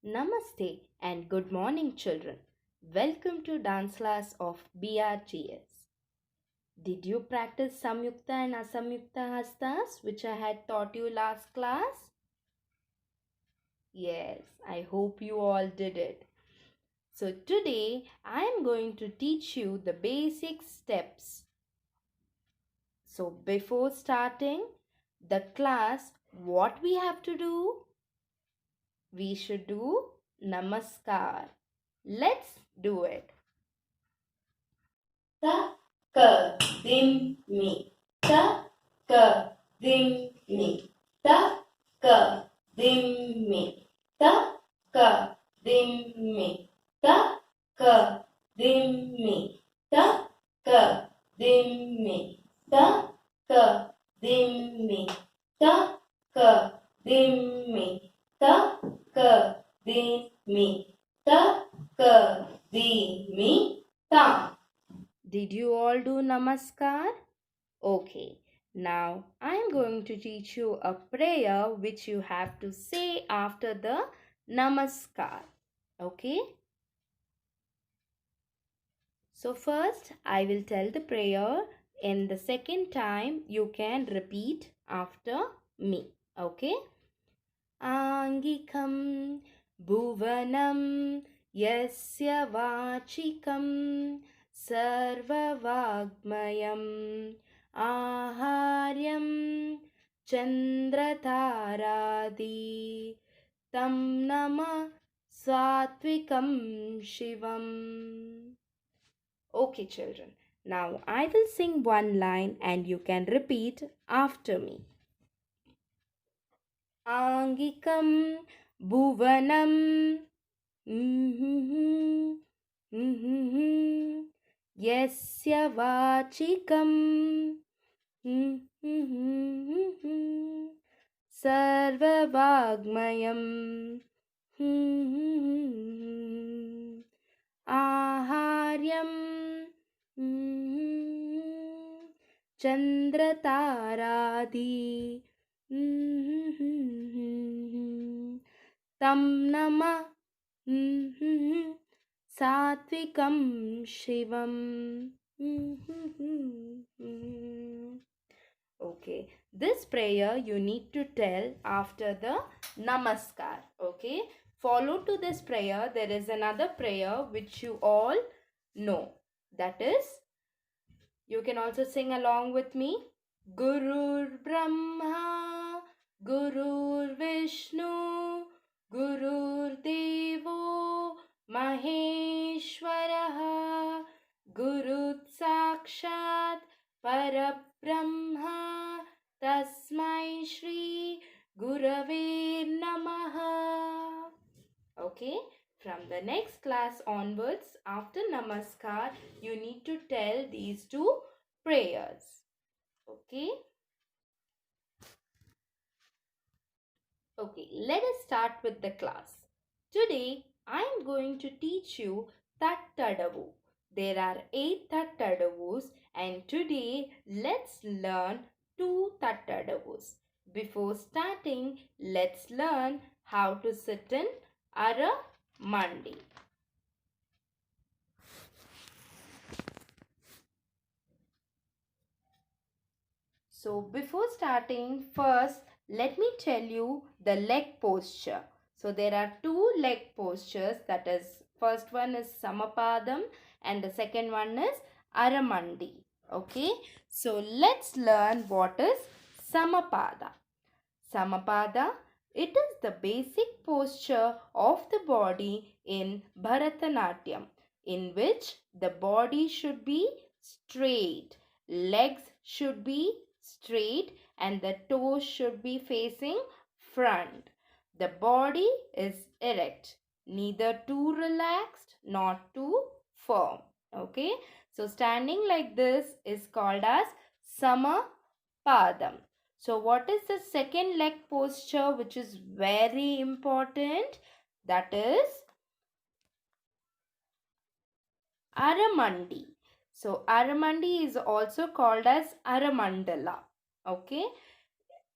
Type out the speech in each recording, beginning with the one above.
Namaste and good morning, children. Welcome to dance class of BRGS. Did you practice Samyukta and Asamyukta Hastas, which I had taught you last class? Yes, I hope you all did it. So today I am going to teach you the basic steps. So before starting the class, what we have to do? We should do Namaskar. Let's do it. Takadimi. Takadimi. Takadimi. Takadimi. Takadimi. Takadimi. Takadimi. Takadimi. Takadimi. Takadimi. Ta. Did you all do Namaskar? Okay. Now I am going to teach you a prayer which you have to say after the Namaskar. Okay? So first I will tell the prayer and the second time you can repeat after me. Okay? Angikam Bhuvanam Yasya Vachikam Sarvavagmayam Aharyam Chandrataradi Tam Nama Satvikam Shivam. Okay, children. Now I will sing one line and you can repeat after me. Angikam Bhuvanam Yasya Vachikam Sarvavagmayam Aharyam Chandrataradi Tam Nama Satvikam Shivam. Okay, this prayer you need to tell after the Namaskar. Okay, follow to this prayer. There is another prayer which you all know. That is, you can also sing along with me. Gurur Brahma, Gurur Vishnu, Gurur Devo Maheshwaraha, Guru Sakshat Parabrahma, Tasmai Shri Gurave Namaha. Okay, from the next class onwards, after Namaskar, you need to tell these two prayers. Okay. Okay, let us start with the class. Today, I am going to teach you Tattadavu. There are 8 Tattadavus and today let's learn 2 Tattadavus. Before starting, let's learn how to sit in Ara Mandi. So before starting, first let me tell you the leg posture. So there are 2 leg postures, that is, first one is Samapadam and the second one is Aramandi. Okay, so let's learn what is Samapada. Samapada, it is the basic posture of the body in Bharatanatyam, in which the body should be straight, legs should be straight and the toes should be facing front. The body is erect, neither too relaxed nor too firm. Okay, so standing like this is called as Samapadam. So what is the second leg posture which is very important? That is Aramandi. So Aramandi is also called as Aramandala. Okay.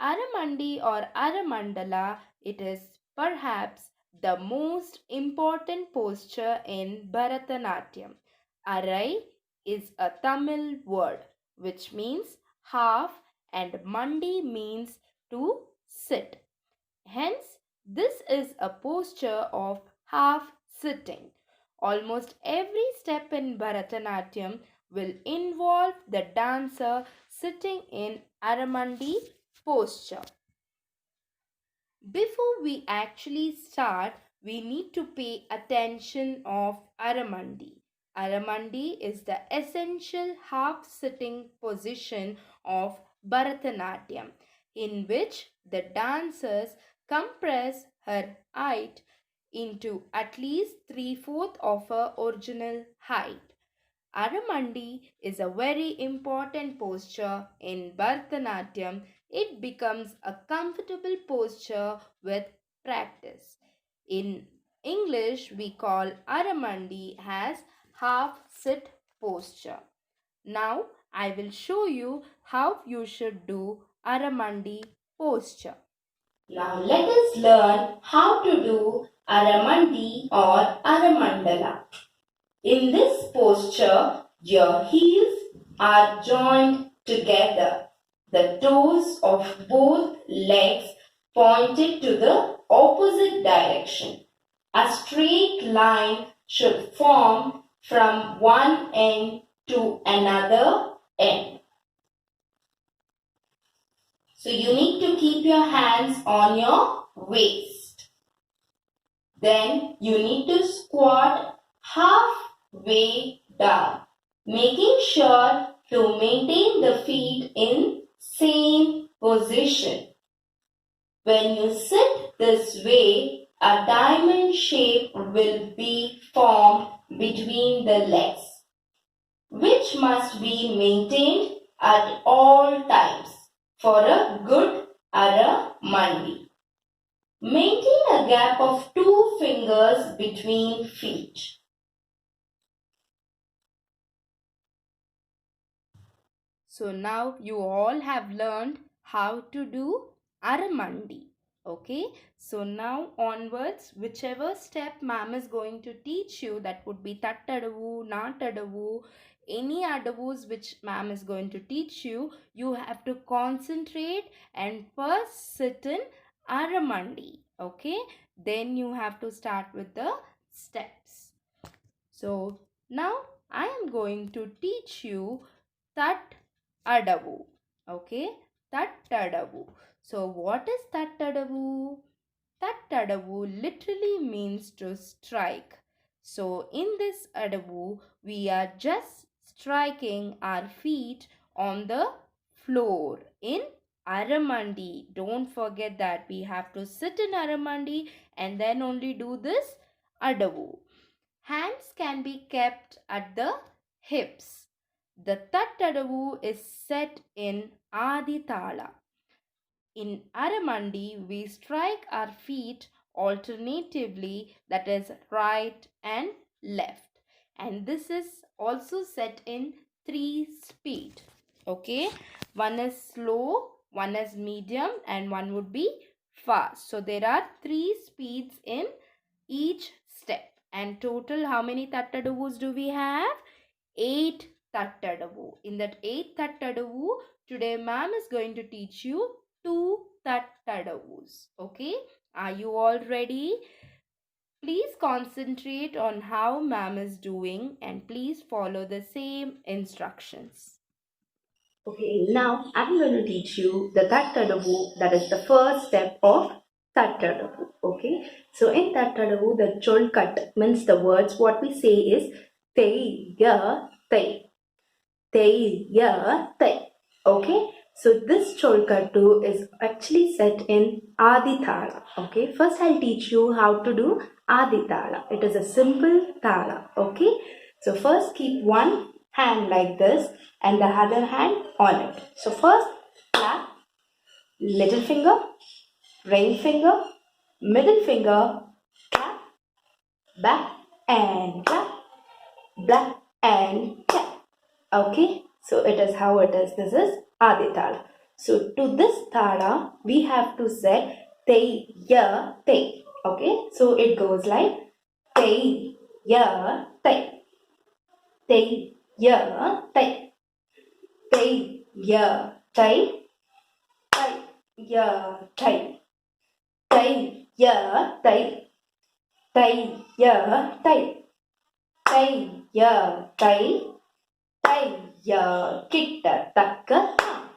Aramandi or Aramandala, it is perhaps the most important posture in Bharatanatyam. Arai is a Tamil word which means half and Mandi means to sit. Hence, this is a posture of half sitting. Almost every step in Bharatanatyam will involve the dancer sitting in Aramandi posture. Before we actually start, we need to pay attention of Aramandi. Aramandi is the essential half-sitting position of Bharatanatyam, in which the dancers compress her height into at least three-fourths of her original height. Aramandi is a very important posture in Bharatanatyam. It becomes a comfortable posture with practice. In English, we call Aramandi as half sit posture. Now, I will show you how you should do Aramandi posture. Now, let us learn how to do Aramandi or Aramandala. In this posture, your heels are joined together. The toes of both legs pointed to the opposite direction. A straight line should form from one end to another end. So you need to keep your hands on your waist. Then you need to squat halfway down, making sure to maintain the feet in same position. When you sit this way, a diamond shape will be formed between the legs, which must be maintained at all times for a good Aramandi. Maintain a gap of 2 fingers between feet. So now you all have learned how to do Aramandi. Okay, so now onwards, whichever step ma'am is going to teach you, that would be Tattadavu, Natadavu, any adavus which ma'am is going to teach you, you have to concentrate and first sit in Aramandi. Okay, then you have to start with the steps. So now I am going to teach you Tat Adavu. Okay, Tattadavu. So what is Tattadavu? Tattadavu literally means to strike. So in this Adavu, we are just striking our feet on the floor in Aramandi. Don't forget that we have to sit in Aramandi and then only do this Adavu. Hands can be kept at the hips. The Tattadavu is set in Aditala. In Aramandi, we strike our feet alternatively, that is right and left. And this is also set in 3 speed. Okay, one is slow, one is medium, and one would be fast. So there are 3 speeds in each step. And total, how many Tattadavus do we have? 8 Tattadavu. In that 8 Tattadavu, today ma'am is going to teach you 2 Tattadavus. Okay, are you all ready? Please concentrate on how ma'am is doing and please follow the same instructions. Okay, now I'm going to teach you the Tattadavu, that is the first step of Tattadavu. Okay, so in Tattadavu, the Cholkat means the words, what we say is Tei, Ya, Tei. Tei, Ya, Tei. Okay, so this Cholkattu is actually set in Aditala. Okay, first I'll teach you how to do Aditala. It is a simple tala. Okay, so first keep one hand like this and the other hand on it. So first clap, little finger, ring finger, middle finger, clap, back and clap, back and clap. Okay, so it is how it is. This is Aditala. So to this tala, we have to say Tei, Ya, Tei. Okay, so it goes like Tei, ya, tei. Tei, ya, tei. Tei, ya, tei. Tei, ya, tei. Tei, ya, tei. Tei, ya, tei. Tei, ya, tei. Tei, ya, kitta, takka, ta.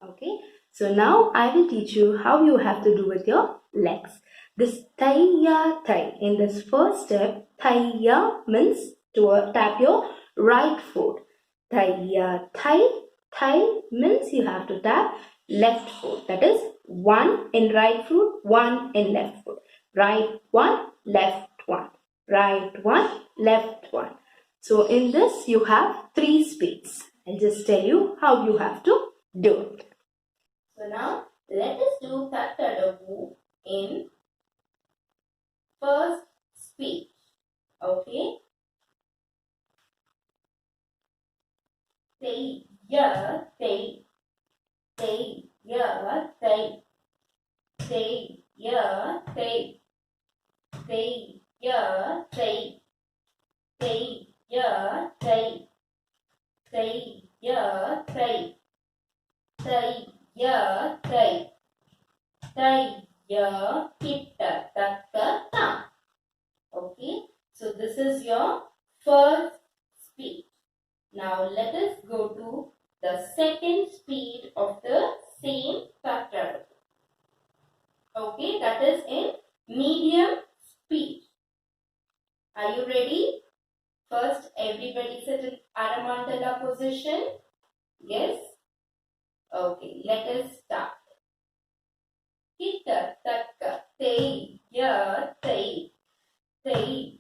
Okay, so now I will teach you how you have to do with your legs. This taiya tai. In this first step, taiya means to tap your right foot. Taiya tai. Tai means you have to tap left foot. That is one in right foot, one in left foot. Right one, left one. Right one, left one. So in this you have 3 speeds. I'll just tell you how you have to do it. So now let us do Tattadavu in first speed. Okay. Say ya, say ya, say ya, say ya, say ya, say ya, say ya, say ya, kitta, takka, ta. Okay, so this is your first speed. Now let us go to the second speed of the same tattad. Okay, that is in medium speed. Are you ready? First, everybody sit in Aramandala position. Yes? Okay, let us start. Kitta, takka, tei, ya, tei,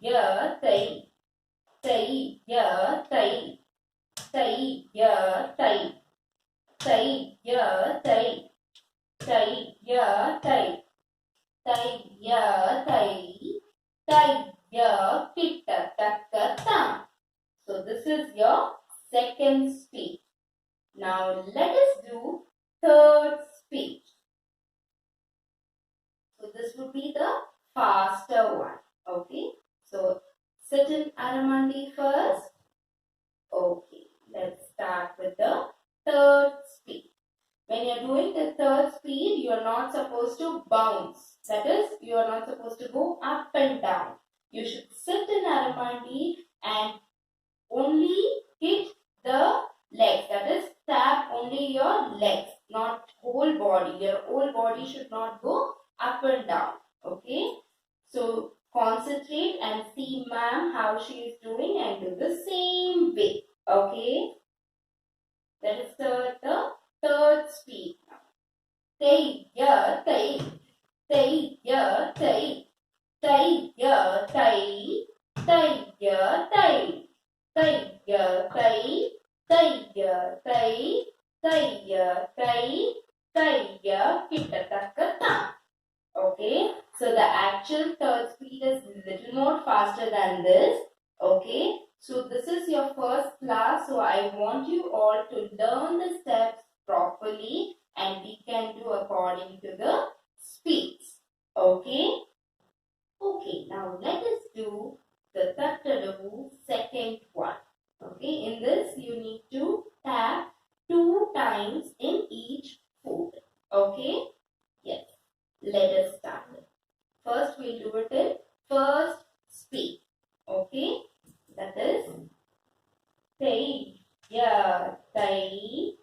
ya, tei, ya, tei, ya, tei, ya, tei, ya, tei, ya, tei, ya, kitta, takka, ta. So this is your second speed. Now let us do third speed. So this would be the faster one. Okay. So sit in Aramandi first. Okay. Let's start with the third speed. When you're doing the third speed, you are not supposed to bounce. That is, you are not supposed to go up and down. You should sit in Aramandi and only hit the legs. That is, tap only your legs, not whole body. Your whole body should not go up and down. Okay. So concentrate and see ma'am how she is doing and do the same way. Okay. That is the third speed now. Tay ya tay. Tay ya tay. Tay ya tay. Tay ya tay. Tay ya tay. Tay ya tay. Tay ya tay. Tay ya kitta takka ta. Okay, so the actual third speed is little more faster than this. Okay, so this is your first class, so I want you all to learn the steps properly and we can do according to the speeds. Okay, okay, now let us do the Tattadavu second one. Okay, in this you need to tap 2 times in each foot. Okay, yes. Let us start it. First, we'll do it in first speed. Okay, that is say ya say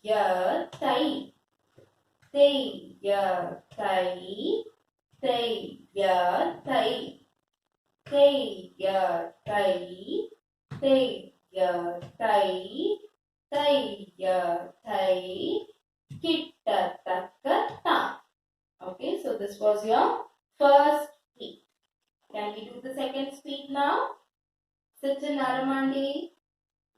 ya say ya say ya say ya say ya say ya say kitta takka ta. Okay, so this was your first speed. Can we do the second speed now? Sit in Aramandi.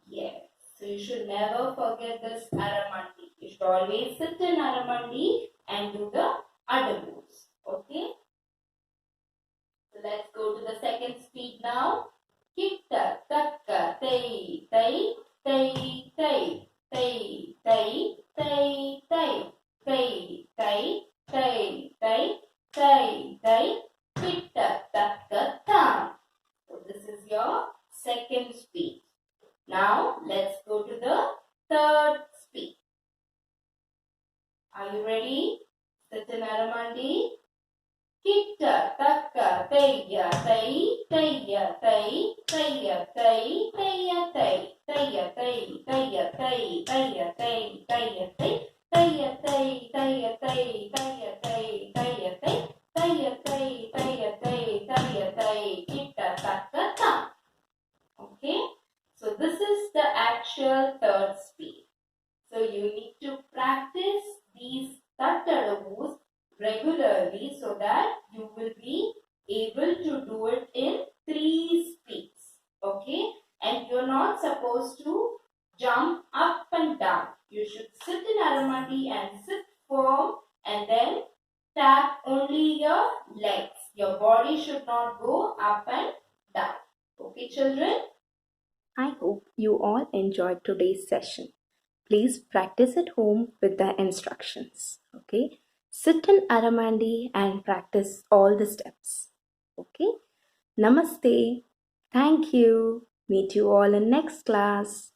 Yes. So you should never forget this Aramandi. You should always sit in Aramandi and do the other moves. Okay. So let's go to the second speed now. Kitta, takka, tei, tei, tei, tei, tei, tei, tei, tei, tei, tei, tei, tei, tai, tai, kitta, takka, tam. So this is your second speech. Now let's go to the third speech. Are you ready? Satanaramandi. Kitta, takka, tayya, tay, tayya, tay, tayya, tay, tayya, tay, tayya, tay, tayya, tay, tayya, tay, tayya, tay, tayya, tay, tayya, tay, tayya, tay, tayya, tay, tayya, tay, tayya, tay, tayya, tay, kitta, takka, tam. Okay, so this is the actual third speed. So you need to practice these tattadavus regularly so that you will be able to do it in 3 speeds. Okay, and you're not supposed to jump up and down. You should sit in Aramati and sit firm and then tap only your legs. Your body should not go up and down. Okay, children? I hope you all enjoyed today's session. Please practice at home with the instructions. Okay. Sit in Aramandi and practice all the steps. Okay. Namaste. Thank you. Meet you all in next class.